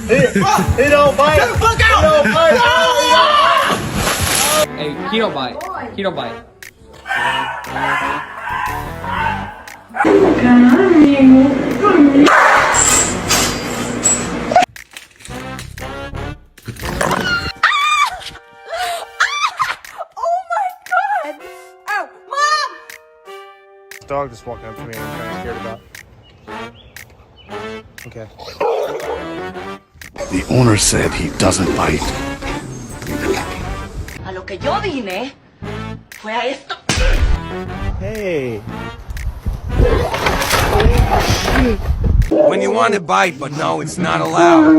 He don't bite. Get the fuck out. He don't bite. Hey, he don't bite. He don't bite. This dog just walking up to me and I'm kind of scared about. Okay. The owner said he doesn't bite. A lo que yo vine fue a esto. Hey. When you want to bite, but no, it's not allowed.